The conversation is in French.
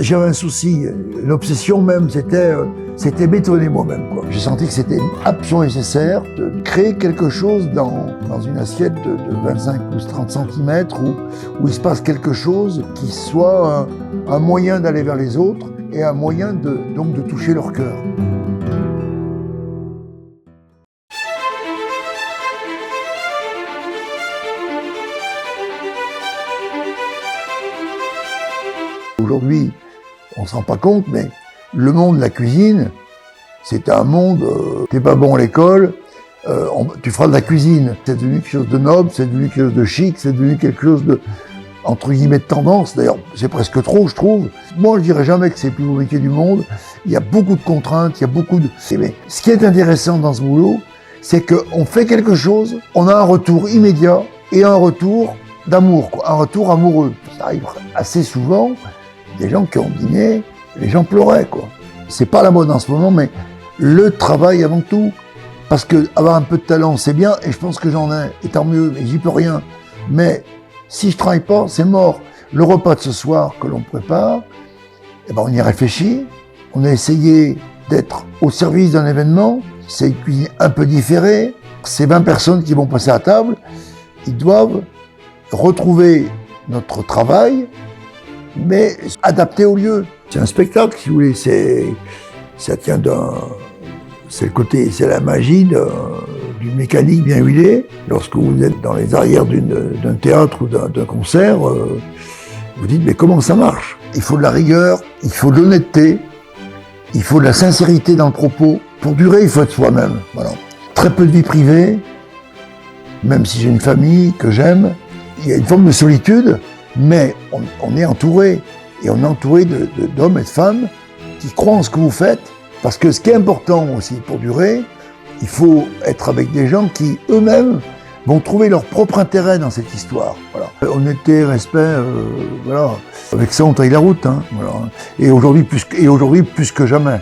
J'avais un souci, une obsession même, c'était bétonner moi-même, quoi. J'ai senti que c'était absolument nécessaire de créer quelque chose dans une assiette de 25 ou 30 cm où il se passe quelque chose qui soit un moyen d'aller vers les autres et un moyen donc de toucher leur cœur. Aujourd'hui, on ne se rend pas compte, mais le monde de la cuisine, c'est un monde, t'es pas bon à l'école, tu feras de la cuisine. C'est devenu quelque chose de noble, c'est devenu quelque chose de chic, c'est devenu quelque chose de, entre guillemets, de tendance. D'ailleurs, c'est presque trop, je trouve. Moi, je dirais jamais que c'est le plus beau métier du monde. Il y a beaucoup de contraintes, il y a beaucoup de... Mais ce qui est intéressant dans ce boulot, c'est qu'on fait quelque chose, on a un retour immédiat et un retour d'amour, quoi, un retour amoureux. Ça arrive assez souvent. Des gens qui ont dîné, les gens pleuraient, quoi. C'est pas la mode en ce moment, mais le travail avant tout. Parce que avoir un peu de talent, c'est bien, et je pense que j'en ai, et tant mieux, mais j'y peux rien. Mais si je travaille pas, c'est mort. Le repas de ce soir que l'on prépare, eh ben on y réfléchit. On a essayé d'être au service d'un événement. C'est une cuisine un peu différée. Ces 20 personnes qui vont passer à table, ils doivent retrouver notre travail, mais adapté au lieu. C'est un spectacle, si vous voulez, ça tient c'est la magie d'une mécanique bien huilée. Lorsque vous êtes dans les arrières d'un théâtre ou d'un concert, vous dites, mais comment ça marche? Il faut de la rigueur, il faut de l'honnêteté, il faut de la sincérité dans le propos. Pour durer, il faut être soi-même. Voilà. Très peu de vie privée, même si j'ai une famille que j'aime. Il y a une forme de solitude, mais on est entouré, et on est entouré d'hommes et de femmes qui croient en ce que vous faites, parce que ce qui est important aussi pour durer, il faut être avec des gens qui eux-mêmes vont trouver leur propre intérêt dans cette histoire. Voilà. Honnêteté, respect, voilà. Avec ça on taille la route, hein, voilà. Et aujourd'hui plus que jamais.